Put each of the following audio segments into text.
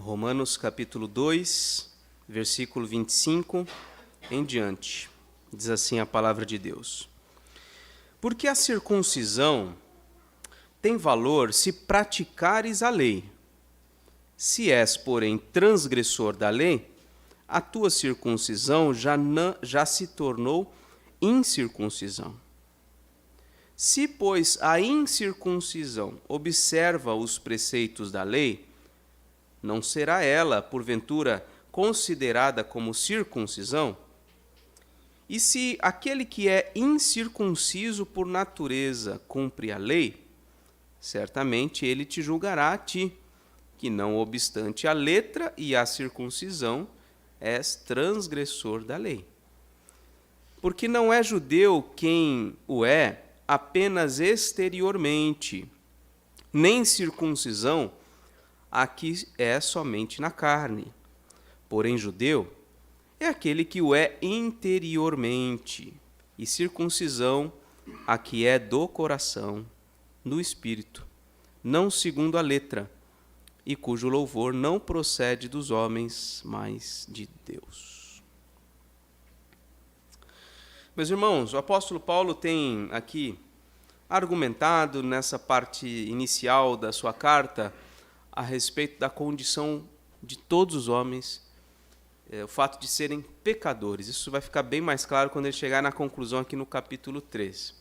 Romanos capítulo 2, versículo 25 em diante. Diz assim a palavra de Deus. Porque a circuncisão tem valor se praticares a lei. Se és, porém, transgressor da lei, a tua circuncisão já se tornou incircuncisão. Se, pois, a incircuncisão observa os preceitos da lei, não será ela, porventura, considerada como circuncisão? E se aquele que é incircunciso por natureza cumpre a lei, certamente ele te julgará a ti, que não obstante a letra e a circuncisão, és transgressor da lei. Porque não é judeu quem o é apenas exteriormente, nem circuncisão a que é somente na carne. Porém, judeu é aquele que o é interiormente, e circuncisão a que é do coração, no espírito, não segundo a letra, e cujo louvor não procede dos homens, mas de Deus. Meus irmãos, o apóstolo Paulo tem aqui argumentado nessa parte inicial da sua carta a respeito da condição de todos os homens, o fato de serem pecadores. Isso vai ficar bem mais claro quando ele chegar na conclusão aqui no capítulo 3.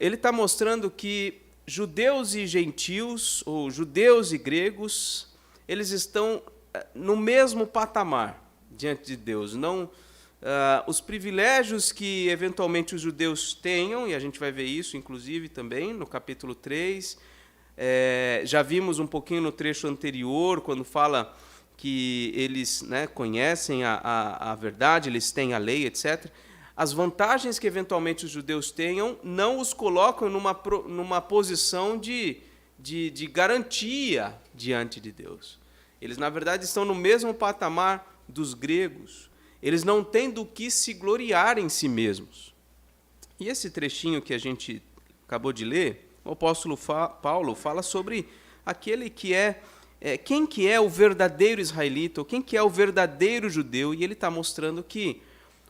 Ele está mostrando que judeus e gentios, ou judeus e gregos, eles estão no mesmo patamar diante de Deus. Não, os privilégios que eventualmente os judeus tenham, e a gente vai ver isso inclusive também no capítulo 3, já vimos um pouquinho no trecho anterior, quando fala que eles conhecem a verdade, eles têm a lei, etc. As vantagens que eventualmente os judeus tenham não os colocam numa posição de garantia diante de Deus. Eles, na verdade, estão no mesmo patamar dos gregos. Eles não têm do que se gloriar em si mesmos. E esse trechinho que a gente acabou de ler, o apóstolo Paulo fala sobre aquele que quem que é o verdadeiro israelita, ou quem que é o verdadeiro judeu, e ele está mostrando que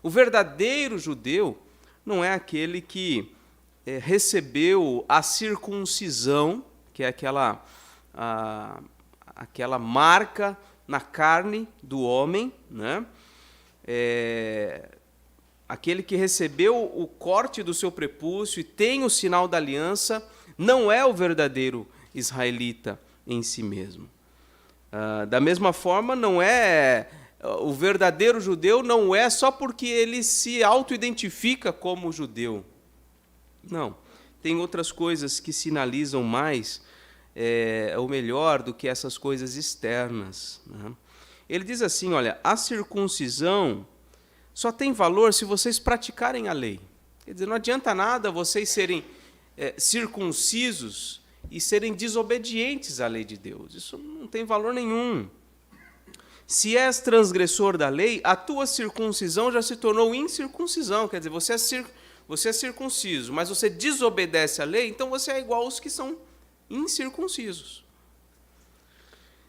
o verdadeiro judeu não é aquele que recebeu a circuncisão, que é aquela marca na carne do homem, aquele que recebeu o corte do seu prepúcio e tem o sinal da aliança, não é o verdadeiro israelita em si mesmo. Da mesma forma, não é o verdadeiro judeu, não é só porque ele se auto-identifica como judeu. Não, tem outras coisas que sinalizam mais, ou melhor, do que essas coisas externas. Ele diz assim, olha, a circuncisão só tem valor se vocês praticarem a lei. Quer dizer, não adianta nada vocês serem circuncisos e serem desobedientes à lei de Deus. Isso não tem valor nenhum. Se és transgressor da lei, a tua circuncisão já se tornou incircuncisão. Quer dizer, você é circunciso, mas você desobedece à lei, então você é igual aos que são incircuncisos.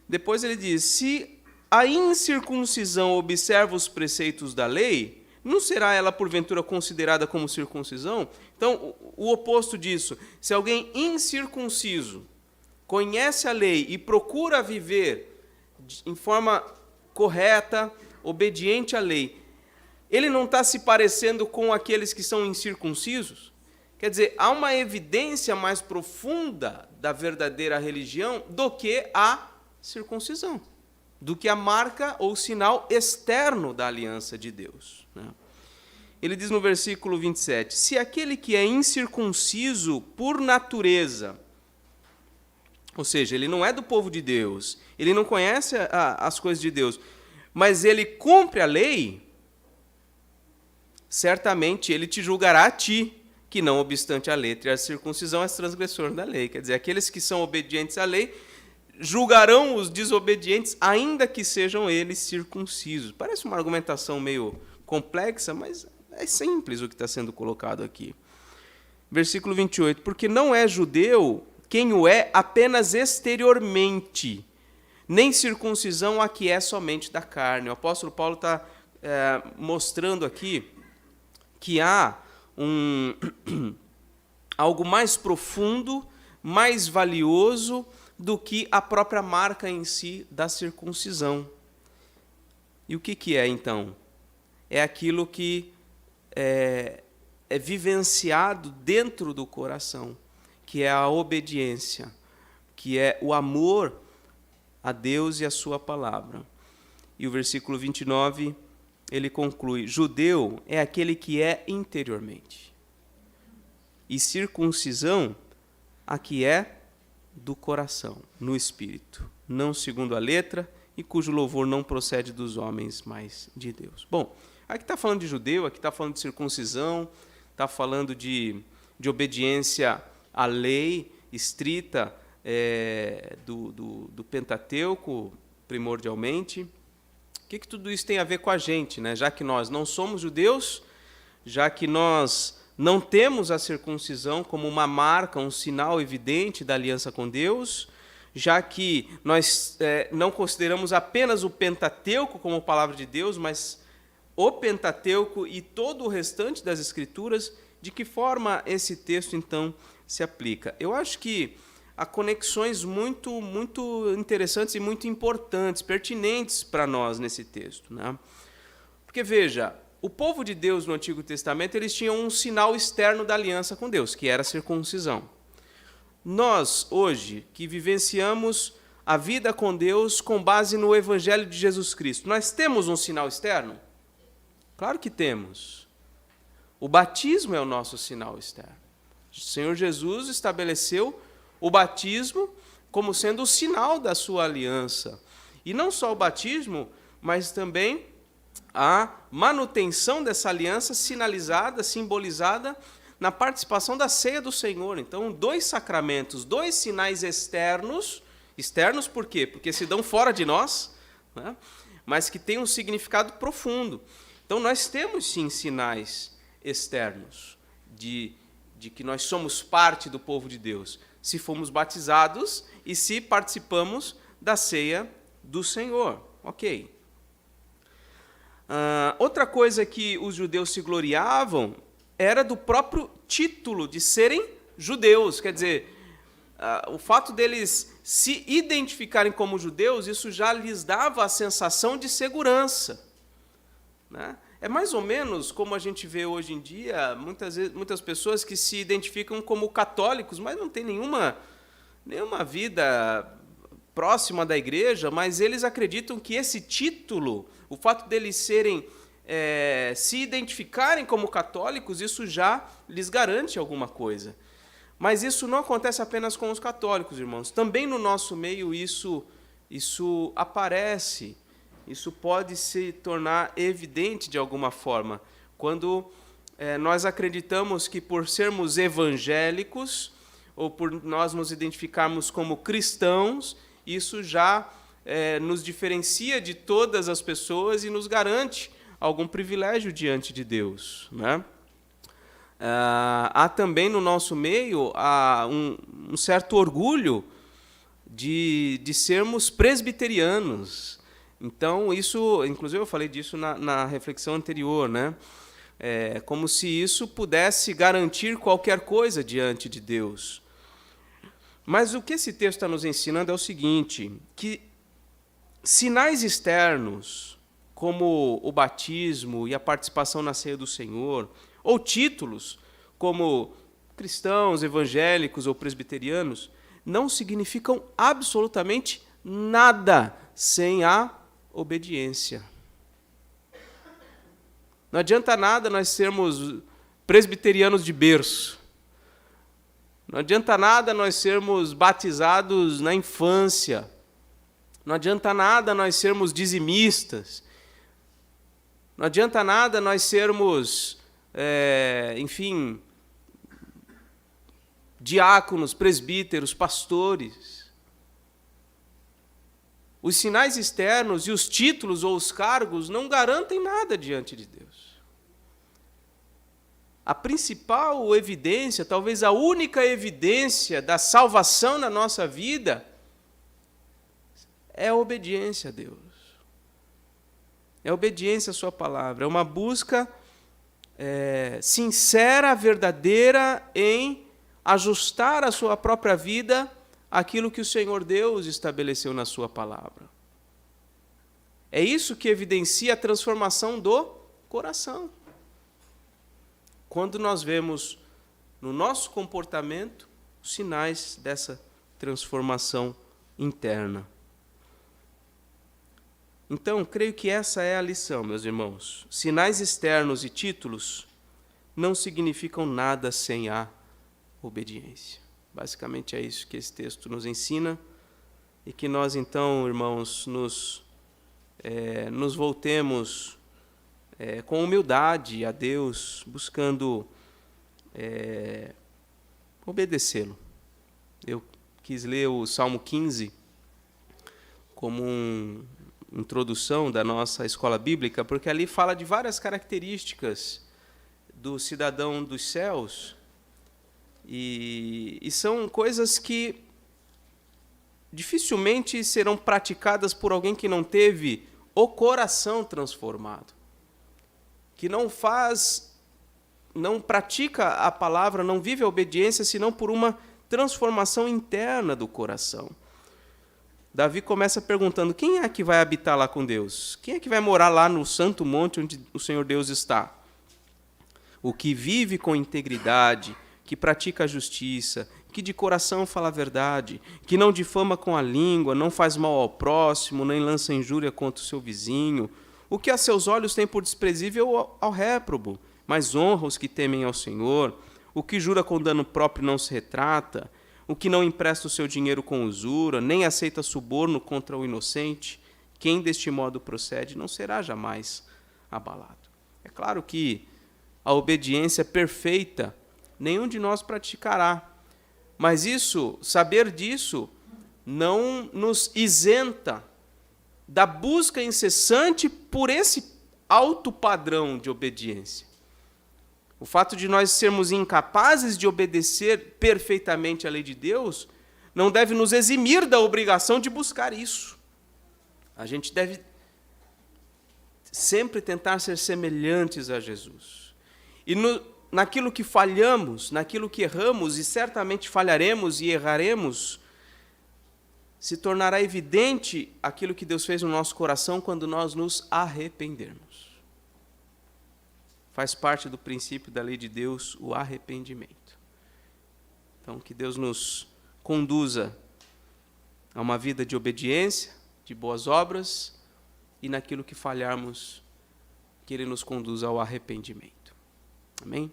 Depois ele diz, se a incircuncisão observa os preceitos da lei, não será ela, porventura, considerada como circuncisão? Então, o oposto disso, se alguém incircunciso conhece a lei e procura viver em forma correta, obediente à lei, ele não está se parecendo com aqueles que são incircuncisos? Quer dizer, há uma evidência mais profunda da verdadeira religião do que a circuncisão, do que a marca ou sinal externo da aliança de Deus. Ele diz no versículo 27, se aquele que é incircunciso por natureza, ou seja, ele não é do povo de Deus, ele não conhece as coisas de Deus, mas ele cumpre a lei, certamente ele te julgará a ti, que não obstante a letra e a circuncisão és transgressor da lei. Quer dizer, aqueles que são obedientes à lei julgarão os desobedientes, ainda que sejam eles circuncisos. Parece uma argumentação meio complexa, mas é simples o que está sendo colocado aqui. Versículo 28, porque não é judeu quem o é apenas exteriormente, nem circuncisão a que é somente da carne. O apóstolo Paulo está mostrando aqui que há algo mais profundo, mais valioso do que a própria marca em si da circuncisão. E o que é, então? É aquilo que é vivenciado dentro do coração, que é a obediência, que é o amor a Deus e a sua palavra. E o versículo 29, ele conclui: judeu é aquele que é interiormente, e circuncisão a que é do coração, no espírito, não segundo a letra, e cujo louvor não procede dos homens, mas de Deus. Bom, aqui está falando de judeu, aqui está falando de circuncisão, está falando de obediência à lei estrita do Pentateuco, primordialmente. O que tudo isso tem a ver com a gente, né? Já que nós não somos judeus, já que nós não temos a circuncisão como uma marca, um sinal evidente da aliança com Deus, já que nós não consideramos apenas o Pentateuco como palavra de Deus, mas o Pentateuco e todo o restante das Escrituras, de que forma esse texto, então, se aplica? Eu acho que há conexões muito, muito interessantes e muito importantes, pertinentes para nós nesse texto, né? Porque, veja, o povo de Deus no Antigo Testamento, eles tinham um sinal externo da aliança com Deus, que era a circuncisão. Nós, hoje, que vivenciamos a vida com Deus com base no Evangelho de Jesus Cristo, nós temos um sinal externo? Claro que temos. O batismo é o nosso sinal externo. O Senhor Jesus estabeleceu o batismo como sendo o sinal da sua aliança. E não só o batismo, mas também a manutenção dessa aliança sinalizada, simbolizada na participação da ceia do Senhor. Então, 2 sacramentos, 2 sinais externos. Externos por quê? Porque se dão fora de nós, né? Mas que têm um significado profundo. Então, nós temos, sim, sinais externos de que nós somos parte do povo de Deus, se fomos batizados e se participamos da ceia do Senhor. Ok. Outra coisa que os judeus se gloriavam era do próprio título de serem judeus. Quer dizer, o fato deles se identificarem como judeus, isso já lhes dava a sensação de segurança, né? É mais ou menos como a gente vê hoje em dia, muitas pessoas que se identificam como católicos, mas não têm nenhuma vida próxima da igreja, mas eles acreditam que esse título, o fato deles se identificarem como católicos, isso já lhes garante alguma coisa. Mas isso não acontece apenas com os católicos, irmãos. Também no nosso meio isso aparece. Isso pode se tornar evidente de alguma forma, quando nós acreditamos que por sermos evangélicos, ou por nós nos identificarmos como cristãos, isso já nos diferencia de todas as pessoas e nos garante algum privilégio diante de Deus, né? Há também no nosso meio um certo orgulho de sermos presbiterianos. Então, isso, inclusive eu falei disso na reflexão anterior, né? Como se isso pudesse garantir qualquer coisa diante de Deus. Mas o que esse texto está nos ensinando é o seguinte, que sinais externos, como o batismo e a participação na ceia do Senhor, ou títulos, como cristãos, evangélicos ou presbiterianos, não significam absolutamente nada sem a obediência. Não adianta nada nós sermos presbiterianos de berço. Não adianta nada nós sermos batizados na infância. Não adianta nada nós sermos dizimistas. Não adianta nada nós sermos, diáconos, presbíteros, pastores. Os sinais externos e os títulos ou os cargos não garantem nada diante de Deus. A principal evidência, talvez a única evidência da salvação na nossa vida, é a obediência a Deus. É a obediência à sua palavra. É uma busca sincera, verdadeira, em ajustar a sua própria vida àquilo que o Senhor Deus estabeleceu na sua palavra. É isso que evidencia a transformação do coração. Quando nós vemos no nosso comportamento os sinais dessa transformação interna. Então, creio que essa é a lição, meus irmãos. Sinais externos e títulos não significam nada sem a obediência. Basicamente é isso que esse texto nos ensina e que nós, então, irmãos, nos voltemos com humildade a Deus, buscando obedecê-lo. Eu quis ler o Salmo 15 como uma introdução da nossa escola bíblica, porque ali fala de várias características do cidadão dos céus, e são coisas que dificilmente serão praticadas por alguém que não teve o coração transformado, que não pratica a palavra, não vive a obediência, senão por uma transformação interna do coração. Davi começa perguntando: quem é que vai habitar lá com Deus? Quem é que vai morar lá no santo monte onde o Senhor Deus está? O que vive com integridade, que pratica a justiça, que de coração fala a verdade, que não difama com a língua, não faz mal ao próximo, nem lança injúria contra o seu vizinho, o que a seus olhos tem por desprezível ao réprobo, mas honra os que temem ao Senhor, o que jura com dano próprio não se retrata, o que não empresta o seu dinheiro com usura, nem aceita suborno contra o inocente, quem deste modo procede não será jamais abalado. É claro que a obediência perfeita nenhum de nós praticará, mas saber disso, não nos isenta da busca incessante por esse alto padrão de obediência. O fato de nós sermos incapazes de obedecer perfeitamente à lei de Deus não deve nos eximir da obrigação de buscar isso. A gente deve sempre tentar ser semelhantes a Jesus. E naquilo que falhamos, naquilo que erramos, e certamente falharemos e erraremos, se tornará evidente aquilo que Deus fez no nosso coração quando nós nos arrependermos. Faz parte do princípio da lei de Deus o arrependimento. Então, que Deus nos conduza a uma vida de obediência, de boas obras, e naquilo que falharmos, que Ele nos conduza ao arrependimento. Amém?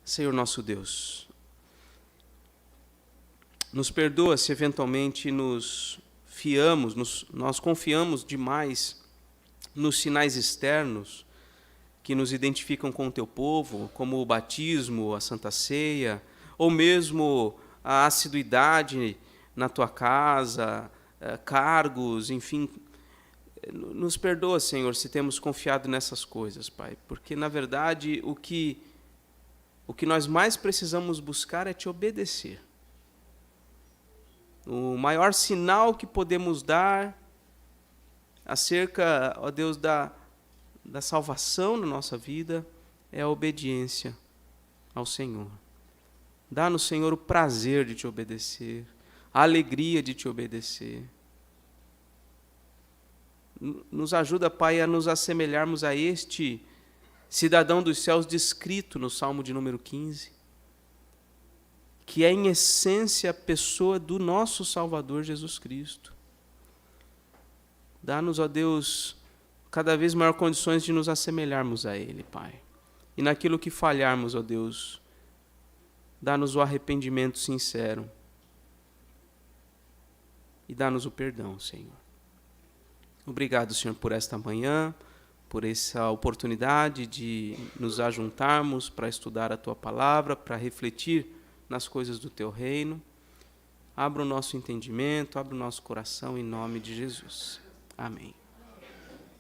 Senhor nosso Deus, nos perdoa se eventualmente nós confiamos demais nos sinais externos que nos identificam com o teu povo, como o batismo, a Santa Ceia, ou mesmo a assiduidade na tua casa, cargos, enfim. Nos perdoa, Senhor, se temos confiado nessas coisas, Pai, porque, na verdade, o que nós mais precisamos buscar é te obedecer. O maior sinal que podemos dar acerca, ó Deus, da salvação na nossa vida é a obediência ao Senhor. Dá-nos, Senhor, o prazer de te obedecer, a alegria de te obedecer. Nos ajuda, Pai, a nos assemelharmos a este cidadão dos céus descrito no Salmo de número 15, que é, em essência, a pessoa do nosso Salvador Jesus Cristo. Dá-nos, ó Deus, cada vez maior condições de nos assemelharmos a Ele, Pai. E naquilo que falharmos, ó Deus, dá-nos o arrependimento sincero. E dá-nos o perdão, Senhor. Obrigado, Senhor, por esta manhã, por essa oportunidade de nos ajuntarmos para estudar a Tua palavra, para refletir nas coisas do Teu reino. Abra o nosso entendimento, abra o nosso coração em nome de Jesus. Amém.